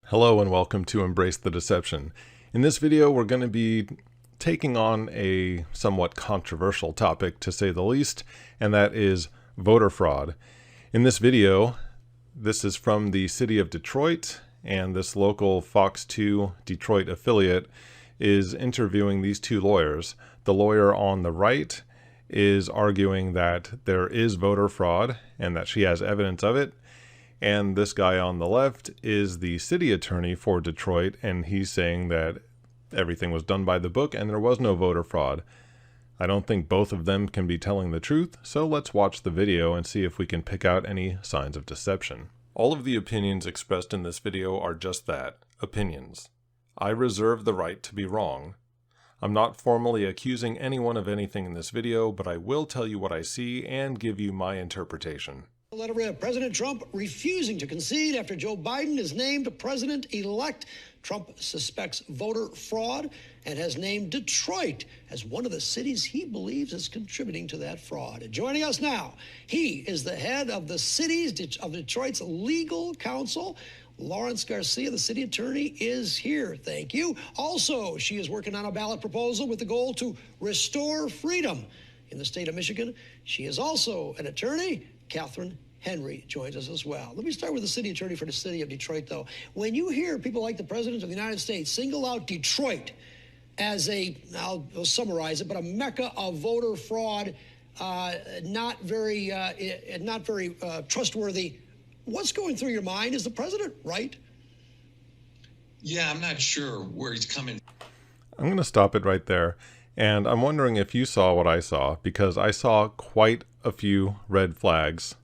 Hello and welcome to Embrace the Deception. In this video, we're going to be taking on a somewhat controversial topic, to say the least, and that is voter fraud. In this video, this is from the city of Detroit, and this local Fox 2 Detroit affiliate is interviewing these two lawyers. The lawyer on the right is arguing that there is voter fraud and that she has evidence of it. And this guy on the left is the city attorney for Detroit, and he's saying that everything was done by the book and there was no voter fraud. I don't think both of them can be telling the truth, so let's watch the video and see if we can pick out any signs of deception. All of the opinions expressed in this video are just that, opinions. I reserve the right to be wrong. I'm not formally accusing anyone of anything in this video, but I will tell you what I see and give you my interpretation. Letter read, President Trump refusing to concede after Joe Biden is named president-elect. Trump suspects voter fraud and has named Detroit as one of the cities he believes is contributing to that fraud. And joining us now, he is the head of the cities of Detroit's legal counsel. Lawrence Garcia, the city attorney, is here. Thank you. Also, she is working on a ballot proposal with the goal to restore freedom in the state of Michigan. She is also an attorney. Katherine Henry joins us as well. Let me start with the city attorney for the city of Detroit, though. When you hear people like the President of the United States single out Detroit as I'll summarize it, but a mecca of voter fraud, not very trustworthy, what's going through your mind? Is the president right? Yeah, I'm not sure where he's coming. I'm going to stop it right there. And I'm wondering if you saw what I saw, because I saw quite a few red flags.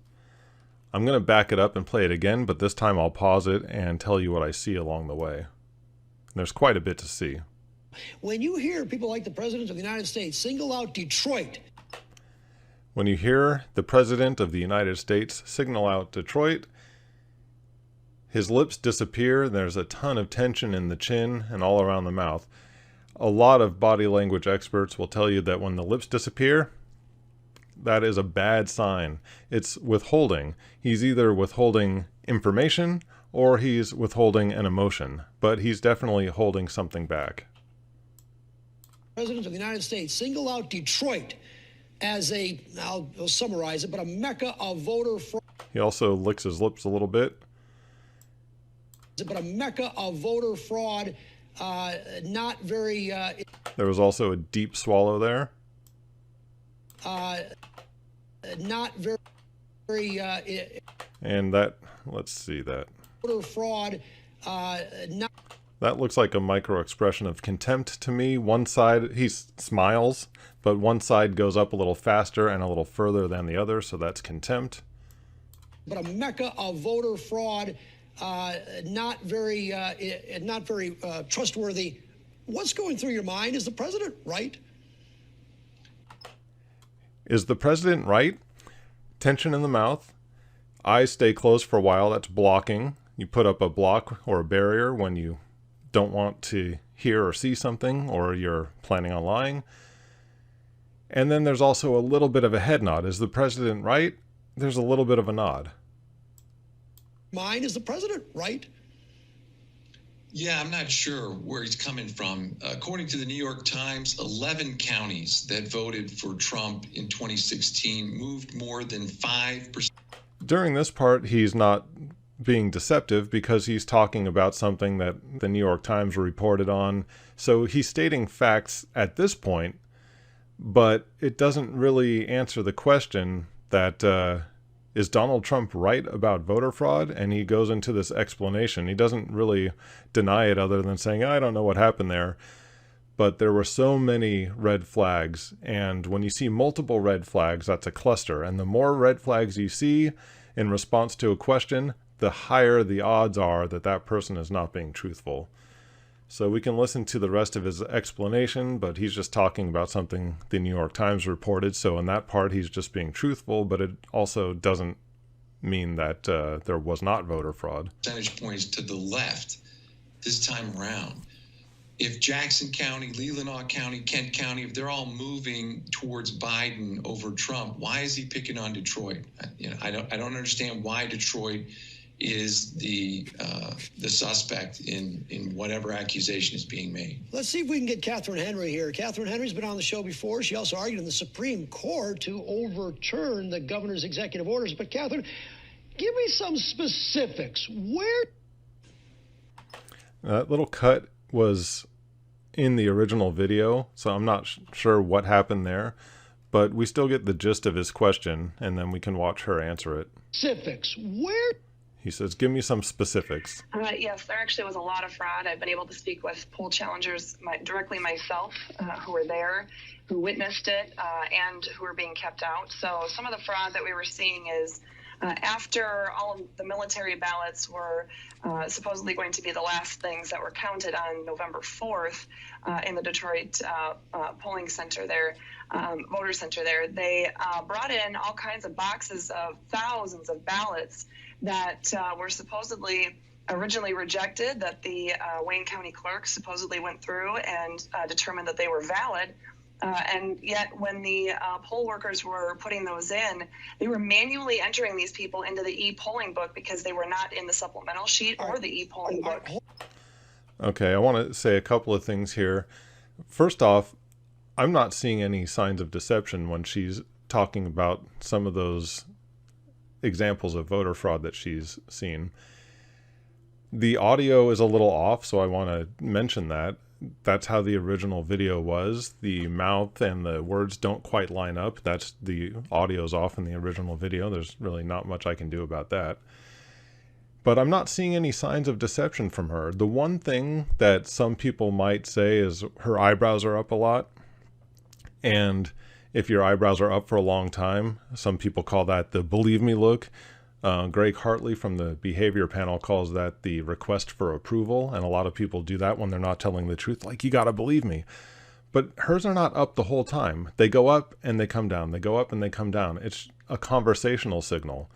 I'm going to back it up and play it again, but this time I'll pause it and tell you what I see along the way. There's quite a bit to see. When you hear people like the President of the United States single out Detroit. When you hear the President of the United States signal out Detroit, his lips disappear, and there's a ton of tension in the chin and all around the mouth. A lot of body language experts will tell you that when the lips disappear, that is a bad sign. It's withholding. He's either withholding information or he's withholding an emotion, but he's definitely holding something back. President of the United States single out Detroit as I'll summarize it, but a mecca of voter fraud. He also licks his lips a little bit. But a mecca of voter fraud. Not very. There was also a deep swallow there. Not very. And that, let's see that. Voter fraud. That looks like a micro expression of contempt to me. One side, he smiles, but one side goes up a little faster and a little further than the other, so that's contempt. But a mecca of voter fraud. Not very trustworthy. What's going through your mind? Is the president right? Is the president right? Tension in the mouth. Eyes stay closed for a while. That's blocking. You put up a block or a barrier when you don't want to hear or see something, or you're planning on lying. And then there's also a little bit of a head nod. Is the president right? There's a little bit of a nod. Mine is the president right? Yeah, I'm not sure where he's coming from. According to the New York Times, 11 counties that voted for Trump in 2016 moved more than 5%. During this part, he's not being deceptive because he's talking about something that the New York Times reported on. So he's stating facts at this point, but it doesn't really answer the question that is Donald Trump right about voter fraud? And he goes into this explanation. He doesn't really deny it other than saying, I don't know what happened there. But there were so many red flags. And when you see multiple red flags, that's a cluster. And the more red flags you see in response to a question, the higher the odds are that that person is not being truthful. So we can listen to the rest of his explanation, but he's just talking about something the New York Times reported. So in that part, he's just being truthful, but it also doesn't mean that there was not voter fraud. Percentage points to the left this time around. If Jackson County, Leelanau County, Kent County, if they're all moving towards Biden over Trump, why is he picking on Detroit? I don't understand why Detroit is the suspect in whatever accusation is being made. Let's see if we can get Katherine Henry here. Katherine Henry's been on the show before. She also argued in the Supreme Court to overturn the governor's executive orders. But Katherine, give me some specifics. Where? That little cut was in the original video, so I'm not sure what happened there, but we still get the gist of his question, and then we can watch her answer it. Specifics. Where? He says, give me some specifics. Yes, there actually was a lot of fraud. I've been able to speak with poll challengers directly myself who were there, who witnessed it, and who were being kept out. So some of the fraud that we were seeing is after all of the military ballots were supposedly going to be the last things that were counted on November 4th in the Detroit polling center there, voter center there, they brought in all kinds of boxes of thousands of ballots that were supposedly originally rejected, that the Wayne County clerk supposedly went through and determined that they were valid. And yet when the poll workers were putting those in, they were manually entering these people into the e-polling book because they were not in the supplemental sheet or the e-polling book. Okay, I want to say a couple of things here. First off, I'm not seeing any signs of deception when she's talking about some of those examples of voter fraud that she's seen. The audio is a little off, so I want to mention that. That's how the original video was. The mouth and the words don't quite line up. That's the audio's off in the original video. There's really not much I can do about that. But I'm not seeing any signs of deception from her. The one thing that some people might say is her eyebrows are up a lot. And if your eyebrows are up for a long time, some people call that the believe me look. Greg Hartley from the behavior panel calls that the request for approval, and a lot of people do that when they're not telling the truth, like, you gotta believe me. But hers are not up the whole time. They go up and they come down. They go up and they come down. It's a conversational signal.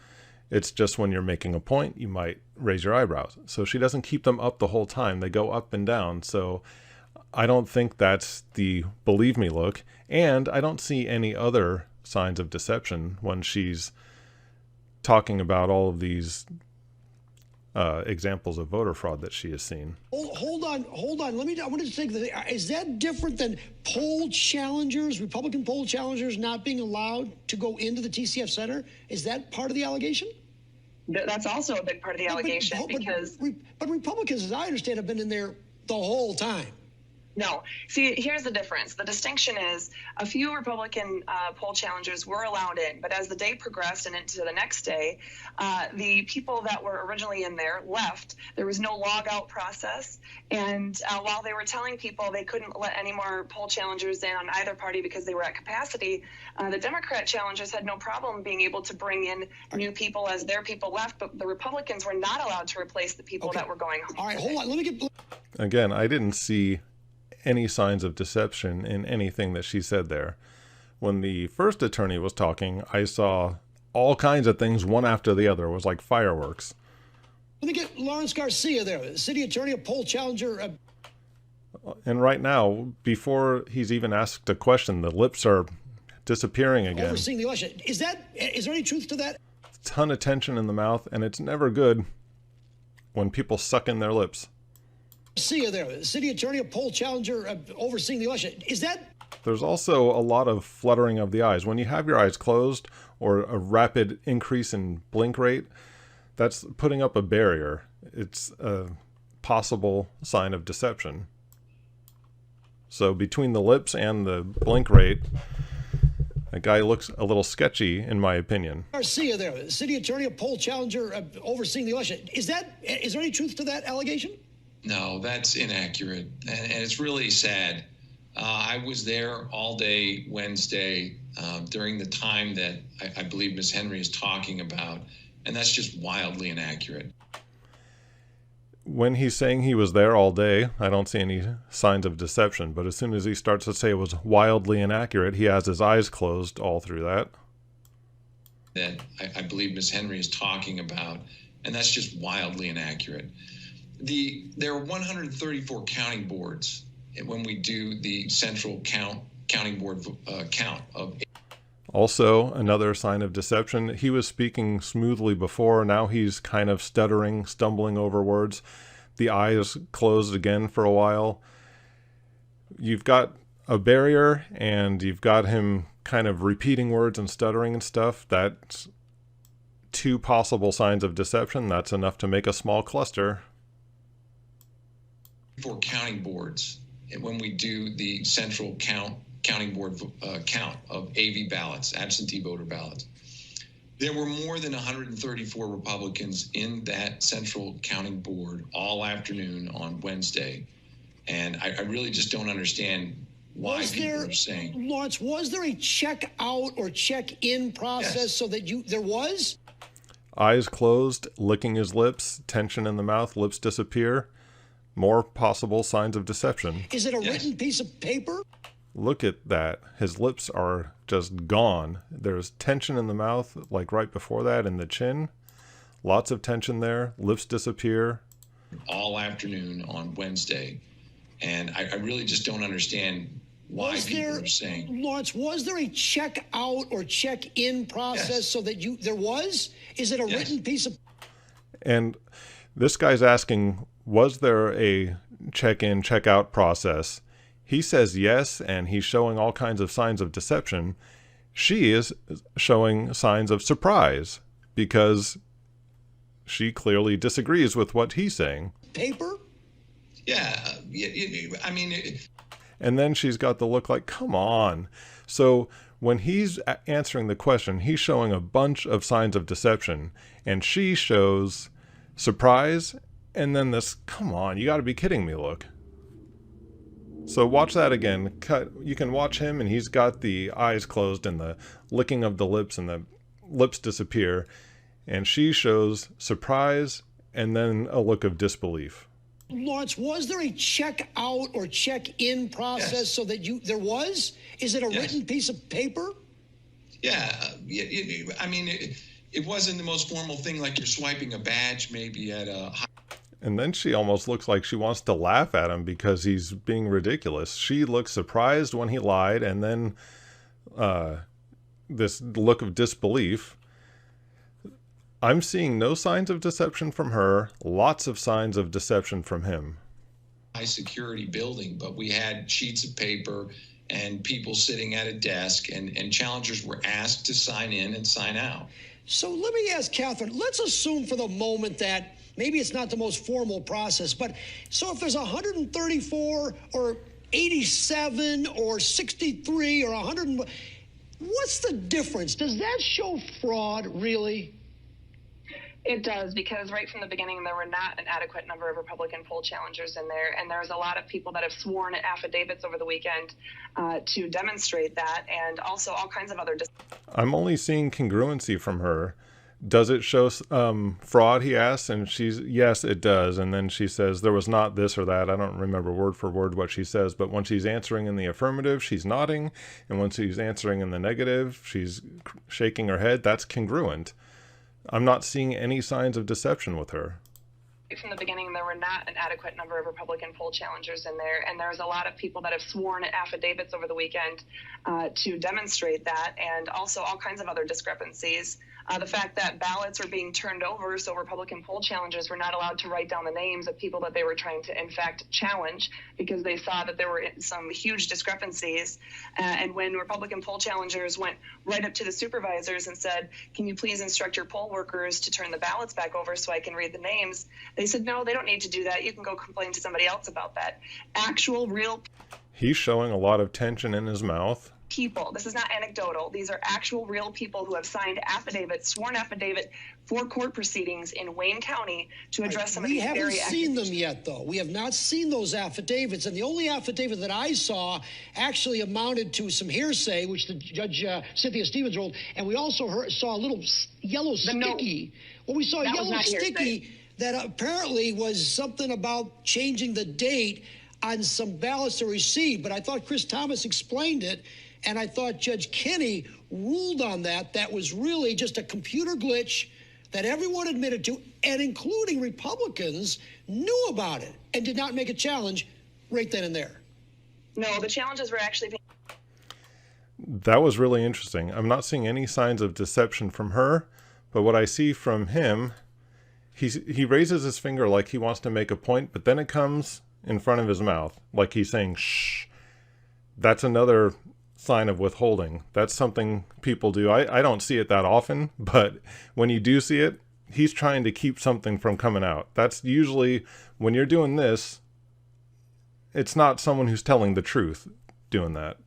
It's just when you're making a point, you might raise your eyebrows. So she doesn't keep them up the whole time. They go up and down. So I don't think that's the believe me look. And I don't see any other signs of deception when she's talking about all of these examples of voter fraud that she has seen. Hold on. I want to think, is that different than poll challengers, Republican poll challengers not being allowed to go into the TCF Center? Is that part of the allegation? That's also a big part of the allegation but Republicans, as I understand, have been in there the whole time. No. See, here's the difference. The distinction is a few Republican poll challengers were allowed in, but as the day progressed and into the next day, the people that were originally in there left. There was no log out process. And while they were telling people they couldn't let any more poll challengers in on either party because they were at capacity, the Democrat challengers had no problem being able to bring in new people as their people left, but the Republicans were not allowed to replace the people that were going home. All right, hold on. Let me get... Again, I didn't see any signs of deception in anything that she said there. When the first attorney was talking, I saw all kinds of things one after the other. It was like fireworks. Let me get Lawrence Garcia there, the city attorney, a poll challenger. And right now, before he's even asked a question, the lips are disappearing again. Overseeing the election. Is there any truth to that? A ton of tension in the mouth, and it's never good when people suck in their lips. Garcia there, the city attorney, a poll challenger overseeing the election. Is that... There's also a lot of fluttering of the eyes. When you have your eyes closed or a rapid increase in blink rate, that's putting up a barrier. It's a possible sign of deception. So between the lips and the blink rate, that guy looks a little sketchy, in my opinion. Garcia there, the city attorney, a poll challenger overseeing the election. Is there any truth to that allegation? No, that's inaccurate, and it's really sad. I was there all day Wednesday during the time that I believe Ms. Henry is talking about, and that's just wildly inaccurate. When he's saying he was there all day, I don't see any signs of deception, but as soon as he starts to say it was wildly inaccurate, he has his eyes closed all through that. That I believe Ms. Henry is talking about, and that's just wildly inaccurate. There are 134 counting boards when we do the central counting board count of. Also, another sign of deception. He was speaking smoothly before. Now he's kind of stuttering, stumbling over words. The eyes closed again for a while. You've got a barrier, and you've got him kind of repeating words and stuttering and stuff. That's two possible signs of deception. That's enough to make a small cluster. For counting boards, and when we do the central counting board count of AV ballots, absentee voter ballots, there were more than 134 Republicans in that central counting board all afternoon on Wednesday. And I really just don't understand why people are saying. Lawrence, was there a check out or check in process? Yes. So that there was? Eyes closed, licking his lips, tension in the mouth, lips disappear. More possible signs of deception. Is it a written piece of paper? Look at that. His lips are just gone. There's tension in the mouth, like right before that, in the chin. Lots of tension there. Lips disappear. All afternoon on Wednesday. And I really just don't understand why people are saying. Lawrence, was there a check out or check in process? Yes. So that there was? Is it a written piece of? And this guy's asking, was there a check-in, check-out process? He says yes, and he's showing all kinds of signs of deception. She is showing signs of surprise because she clearly disagrees with what he's saying. Paper? Yeah, I mean. And then she's got the look like, come on. So when he's answering the question, he's showing a bunch of signs of deception, and she shows surprise, and then this, come on, you got to be kidding me look. So watch that again. You can watch him, and he's got the eyes closed and the licking of the lips, and the lips disappear. And she shows surprise and then a look of disbelief. Lawrence, was there a check out or check in process? Yes. So that there was? Is it a written piece of paper? Yeah, I mean, it wasn't the most formal thing like you're swiping a badge maybe at a. And then she almost looks like she wants to laugh at him because he's being ridiculous. She looks surprised when he lied, and then this look of disbelief. I'm seeing no signs of deception from her, lots of signs of deception from him. High security building, but we had sheets of paper and people sitting at a desk, and challengers were asked to sign in and sign out. So let me ask Catherine, let's assume for the moment that maybe it's not the most formal process, but so if there's 134 or 87 or 63 or 100, what's the difference? Does that show fraud, really? It does, because right from the beginning, there were not an adequate number of Republican poll challengers in there. And there's a lot of people that have sworn affidavits over the weekend to demonstrate that, and also all kinds of other. I'm only seeing congruency from her. Does it show fraud, he asks, and she's, yes, it does. And then she says, there was not this or that. I don't remember word for word what she says, but when she's answering in the affirmative, she's nodding. And when she's answering in the negative, she's shaking her head. That's congruent. I'm not seeing any signs of deception with her. From the beginning, there were not an adequate number of Republican poll challengers in there, and there's a lot of people that have sworn affidavits over the weekend to demonstrate that, and also all kinds of other discrepancies. The fact that ballots are being turned over, so Republican poll challengers were not allowed to write down the names of people that they were trying to, in fact, challenge, because they saw that there were some huge discrepancies. And when Republican poll challengers went right up to the supervisors and said, can you please instruct your poll workers to turn the ballots back over so I can read the names? They said, no, they don't need to do that. You can go complain to somebody else about that. Actual, real. He's showing a lot of tension in his mouth. People. This is not anecdotal. These are actual real people who have signed affidavits, sworn affidavit for court proceedings in Wayne County to address some of these very accusations. We haven't seen them yet, though. We have not seen those affidavits, and the only affidavit that I saw actually amounted to some hearsay, which the Judge Cynthia Stevens wrote, and we also saw a little yellow sticky. Well, we saw a yellow sticky that apparently was something about changing the date on some ballots to receive, but I thought Chris Thomas explained it. And I thought Judge Kinney ruled on that. That was really just a computer glitch that everyone admitted to, and including Republicans knew about it and did not make a challenge right then and there. No, the challenges were actually. That was really interesting. I'm not seeing any signs of deception from her, but what I see from him, he raises his finger like he wants to make a point, but then it comes in front of his mouth, like he's saying, shh. That's another sign of withholding. That's something people do. I don't see it that often, but when you do see it, he's trying to keep something from coming out. That's usually, when you're doing this, it's not someone who's telling the truth doing that.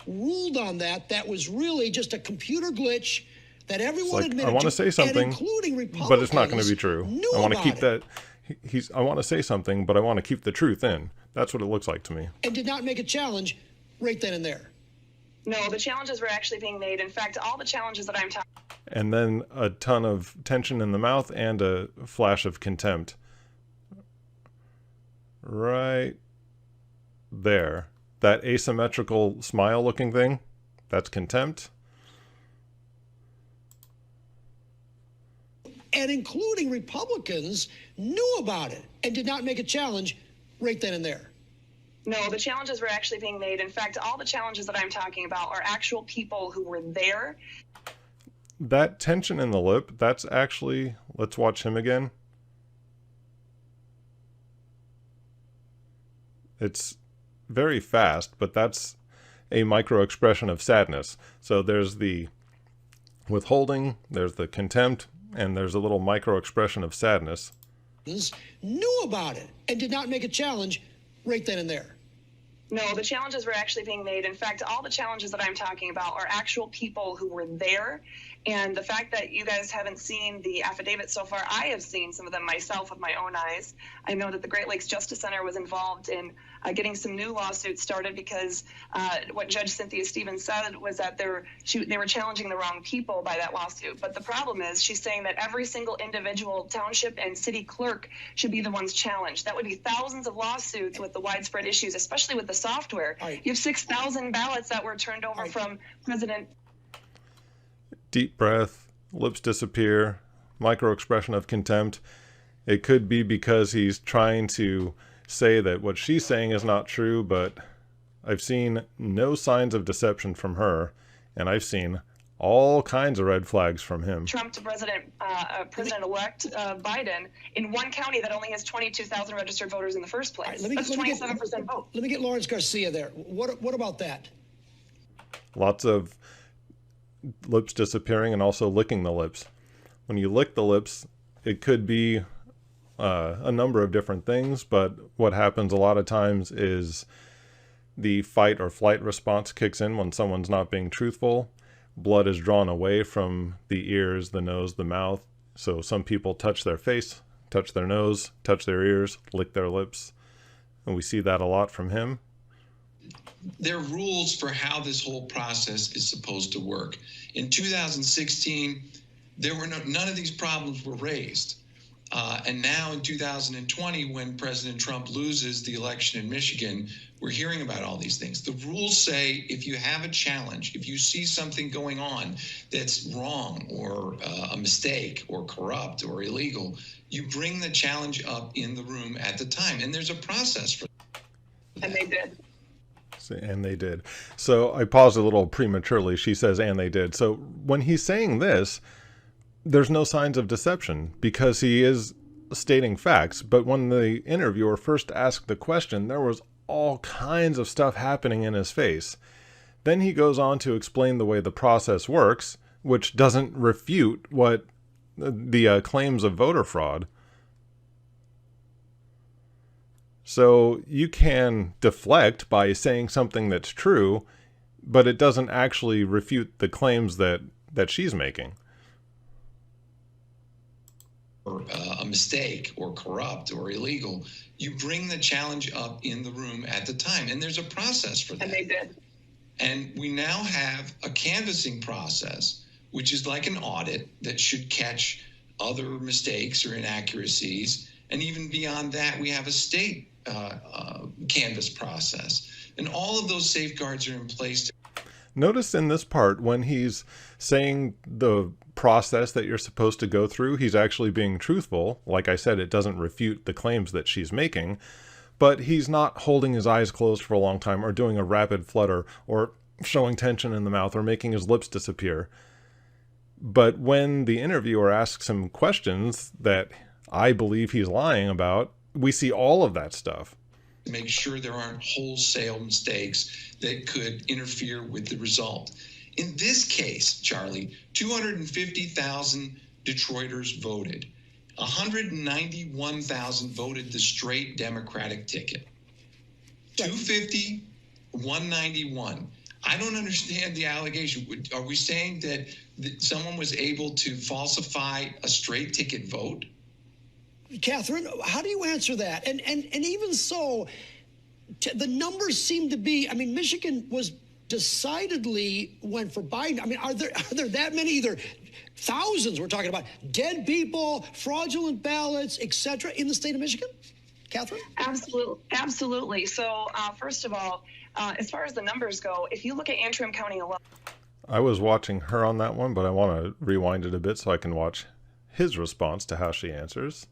Ruled on that was really just a computer glitch that everyone admitted I want to say something, but it's not going to be true. I want to keep that. I want to say something, but I want to keep the truth in. That's what it looks like to me. And did not make a challenge right then and there. No, the challenges were actually being made. In fact, all the challenges that I'm talking. And then a ton of tension in the mouth and a flash of contempt. Right there. That asymmetrical smile looking thing, that's contempt. And including Republicans knew about it and did not make a challenge right then and there. No, the challenges were actually being made. In fact, all the challenges that I'm talking about are actual people who were there. That tension in the lip, that's actually, let's watch him again. It's very fast, but that's a micro expression of sadness. So there's the withholding, there's the contempt, and there's a little micro expression of sadness. Knew about it and did not make a challenge right then and there. No, the challenges were actually being made. In fact, all the challenges that I'm talking about are actual people who were there. And the fact that you guys haven't seen the affidavit so far, I have seen some of them myself with my own eyes. I know that the Great Lakes Justice Center was involved in getting some new lawsuits started because what Judge Cynthia Stevens said was that they were challenging the wrong people by that lawsuit. But the problem is she's saying that every single individual township and city clerk should be the ones challenged. That would be thousands of lawsuits with the widespread issues, especially with the software. Right. You have 6,000 ballots that were turned over from President. Deep breath, lips disappear, micro expression of contempt. It could be because he's trying to say that what she's saying is not true, but I've seen no signs of deception from her, and I've seen all kinds of red flags from him. Trump to President-elect Biden in one county that only has 22,000 registered voters in the first place. Right, That's 27% vote. Let me get Lawrence Garcia there. What about that? Lots of lips disappearing and also licking the lips. When you lick the lips, it could be a number of different things, but what happens a lot of times is the fight or flight response kicks in when someone's not being truthful. Blood is drawn away from the ears, the nose, the mouth. So some people touch their face, touch their nose, touch their ears, lick their lips. And we see that a lot from him. There are rules for how this whole process is supposed to work. In 2016, none of these problems were raised. And now in 2020, when President Trump loses the election in Michigan, we're hearing about all these things. The rules say if you have a challenge, if you see something going on that's wrong or a mistake or corrupt or illegal, you bring the challenge up in the room at the time. And there's a process for that. And they did. And they did. So I paused a little prematurely. She says, and they did. So when he's saying this, there's no signs of deception because he is stating facts. But when the interviewer first asked the question, there was all kinds of stuff happening in his face. Then he goes on to explain the way the process works, which doesn't refute what the claims of voter fraud. So you can deflect by saying something that's true, but it doesn't actually refute the claims that she's making. Or a mistake or corrupt or illegal, you bring the challenge up in the room at the time. And there's a process for that. And they did. And we now have a canvassing process, which is like an audit that should catch other mistakes or inaccuracies. And even beyond that, we have a state canvass process. And all of those safeguards are in place. Notice in this part, when he's saying the process that you're supposed to go through, he's actually being truthful. Like I said, it doesn't refute the claims that she's making. but he's not holding his eyes closed for a long time or doing a rapid flutter or showing tension in the mouth or making his lips disappear. But when the interviewer asks him questions that I believe he's lying about, we see all of that stuff. Make sure there aren't wholesale mistakes that could interfere with the result. In this case, Charlie, 250,000 Detroiters voted. 191,000 voted the straight Democratic ticket. 250, 191. I don't understand the allegation. Are we saying that someone was able to falsify a straight ticket vote? Katherine, how do you answer that? And even so, the numbers seem to be, I mean, Michigan was decidedly went for Biden. I mean, are there that many, either thousands we're talking about, dead people, fraudulent ballots, etc., in the state of Michigan? Katherine? Absolutely. So first of all, as far as the numbers go, if you look at Antrim County alone. I was watching her on that one, but I want to rewind it a bit so I can watch his response to how she answers.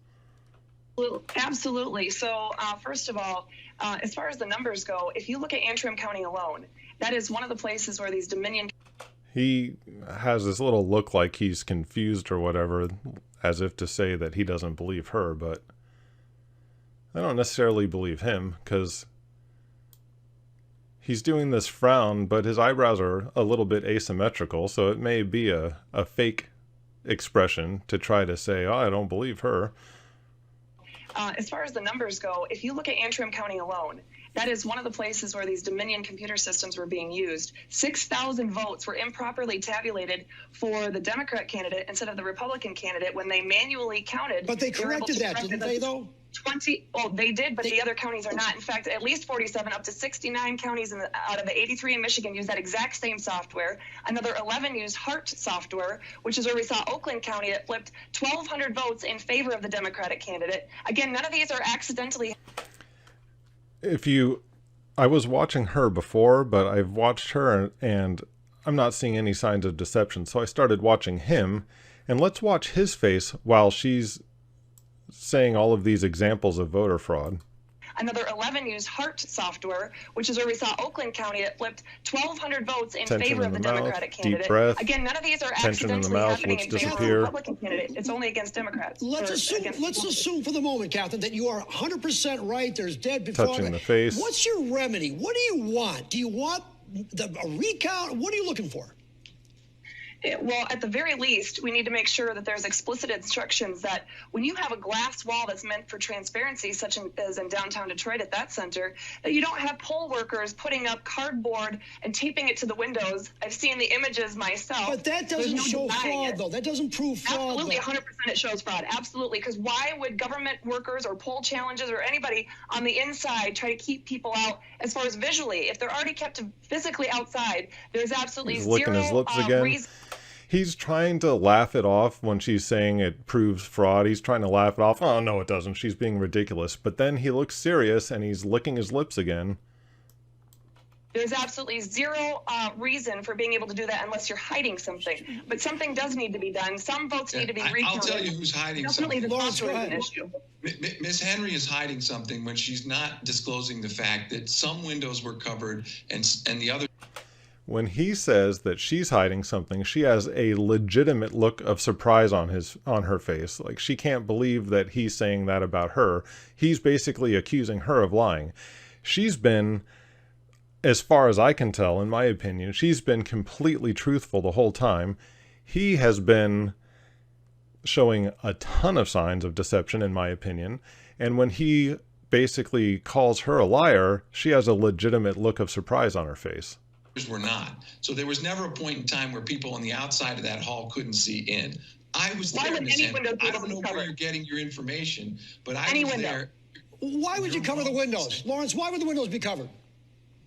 Absolutely. So first of all, as far as the numbers go, if you look at Antrim County alone, that is one of the places where these Dominion... He has this little look like he's confused or whatever, as if to say that he doesn't believe her, but I don't necessarily believe him, because he's doing this frown, but his eyebrows are a little bit asymmetrical, so it may be a fake expression to try to say, oh, I don't believe her. As far as the numbers go, if you look at Antrim County alone, that is one of the places where these Dominion computer systems were being used. 6,000 votes were improperly tabulated for the Democrat candidate instead of the Republican candidate when they manually counted. But they corrected that, didn't they, though? They did, but the other counties are not. In fact, at least 47, up to 69 counties out of the 83 in Michigan use that exact same software. Another 11 use HART software, which is where we saw Oakland County that flipped 1,200 votes in favor of the Democratic candidate. Again, none of these are accidentally... I was watching her before, but I've watched her and I'm not seeing any signs of deception. So I started watching him, and let's watch his face while she's saying all of these examples of voter fraud. Another 11 used HART software, which is where we saw Oakland County that flipped 1,200 votes in favor of the Democratic candidate. Deep breath. Again, none of these are accidentally happening in favor of the Republican candidate. It's only against Democrats. Let's assume for the moment, Katherine, that you are 100% right. There's dead before. Touching the face. What's your remedy? What do you want? Do you want a recount? What are you looking for? Well, at the very least, we need to make sure that there's explicit instructions that when you have a glass wall that's meant for transparency, such as in downtown Detroit at that center, that you don't have poll workers putting up cardboard and taping it to the windows. I've seen the images myself. But that doesn't show fraud, though. That doesn't prove fraud. Absolutely, 100% it shows fraud. Absolutely, because why would government workers or poll challenges or anybody on the inside try to keep people out as far as visually? If they're already kept physically outside, there's absolutely He's licking his lips again. reason. He's trying to laugh it off when she's saying it proves fraud. He's trying to laugh it off. Oh, no, it doesn't. She's being ridiculous. But then he looks serious and he's licking his lips again. There's absolutely zero reason for being able to do that unless you're hiding something. But something does need to be done. Some votes need to be recounted. I'll tell you who's hiding something. Definitely an issue. Ms. Henry is hiding something when she's not disclosing the fact that some windows were covered and the other... When he says that she's hiding something, she has a legitimate look of surprise on her face. Like, she can't believe that he's saying that about her. He's basically accusing her of lying. She's been, as far as I can tell, in my opinion, she's been completely truthful the whole time. He has been showing a ton of signs of deception, in my opinion. And when he basically calls her a liar, she has a legitimate look of surprise on her face. Were not. So there was never a point in time where people on the outside of that hall couldn't see in. I was there, Ms. Henry. I don't know where you're getting your information, but I was there. Why would you cover the windows? Lawrence, why would the windows be covered?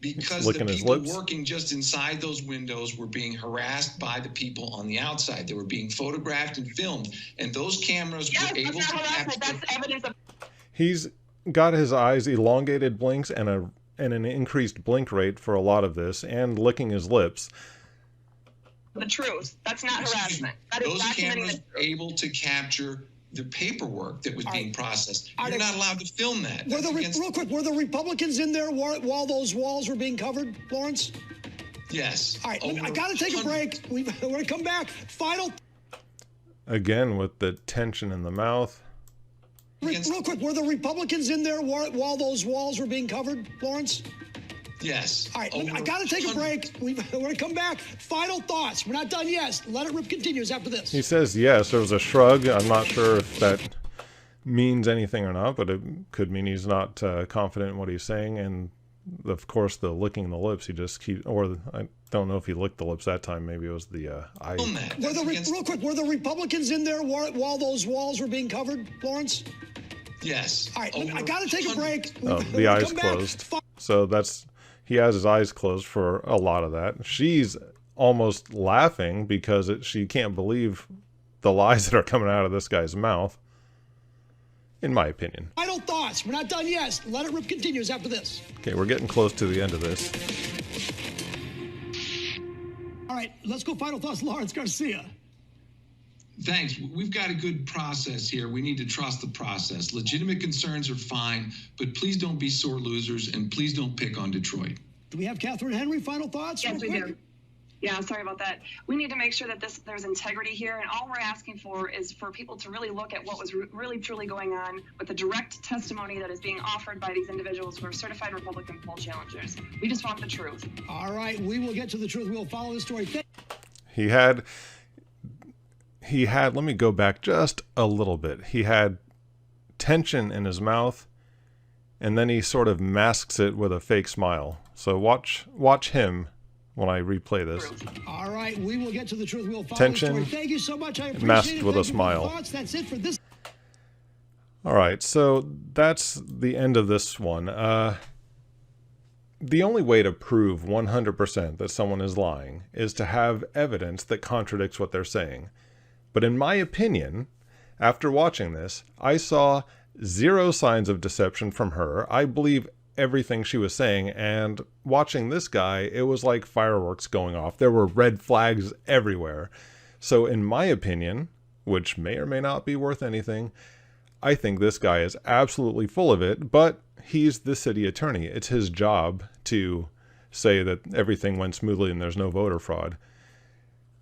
Because the people working just inside those windows were being harassed by the people on the outside. They were being photographed and filmed, and those cameras were able to capture. That's evidence of... He's got his eyes elongated blinks and an increased blink rate for a lot of this, and licking his lips. The truth. That's not harassment. That is those cameras were able to capture the paperwork that was being processed. Are You're they- not allowed to film that. Were That's against- real quick, were the Republicans in there while those walls were being covered, Lawrence? Yes. All right, I got to take a break. We're going to come back. Final. Again, with the tension in the mouth. Real quick, were the Republicans in there while those walls were being covered, Lawrence? Yes. All right, I got to take a break. We're going to come back. Final thoughts. We're not done yet. Let it rip continues after this. He says yes. There was a shrug. I'm not sure if that means anything or not, but it could mean he's not confident in what he's saying. And of course, the licking the lips. He just keeps, or I don't know if he licked the lips that time. Maybe it was the eye. Real quick, were the Republicans in there while those walls were being covered, Lawrence? Yes. All right, I got to take a break. Oh, the eyes closed. So he has his eyes closed for a lot of that. She's almost laughing because she can't believe the lies that are coming out of this guy's mouth, in my opinion. Final thoughts. We're not done yet. Let it rip continues after this. Okay, we're getting close to the end of this. All right, let's go final thoughts, Lawrence Garcia. Thanks. We've got a good process here. We need to trust the process. Legitimate concerns are fine, but please don't be sore losers, and please don't pick on Detroit. Do we have Katherine Henry? Final thoughts? Yes, we do. Yeah, sorry about that. We need to make sure that there's integrity here, and all we're asking for is for people to really look at what was really truly going on with the direct testimony that is being offered by these individuals who are certified Republican poll challengers. We just want the truth. All right, we will get to the truth. We will follow the story. He had, let me go back just a little bit. He had tension in his mouth, and then he sort of masks it with a fake smile. So watch him when I replay this. All right, we will get to the truth. We'll follow Tension, the story. Thank you so much. I appreciate masked it. with Thank a you for smile. your thoughts. That's it for this. All right, so that's the end of this one. The only way to prove 100% that someone is lying is to have evidence that contradicts what they're saying. But in my opinion, after watching this, I saw zero signs of deception from her. I believe everything she was saying, and watching this guy, it was like fireworks going off. There were red flags everywhere. So in my opinion, which may or may not be worth anything, I think this guy is absolutely full of it, but he's the city attorney. It's his job to say that everything went smoothly and there's no voter fraud.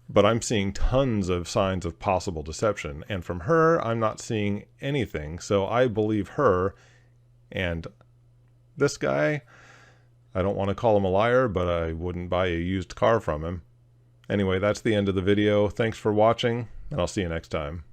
But I'm seeing tons of signs of possible deception, and from her, I'm not seeing anything. So I believe her, and this guy, I don't want to call him a liar, but I wouldn't buy a used car from him. Anyway, that's the end of the video. Thanks for watching, and I'll see you next time.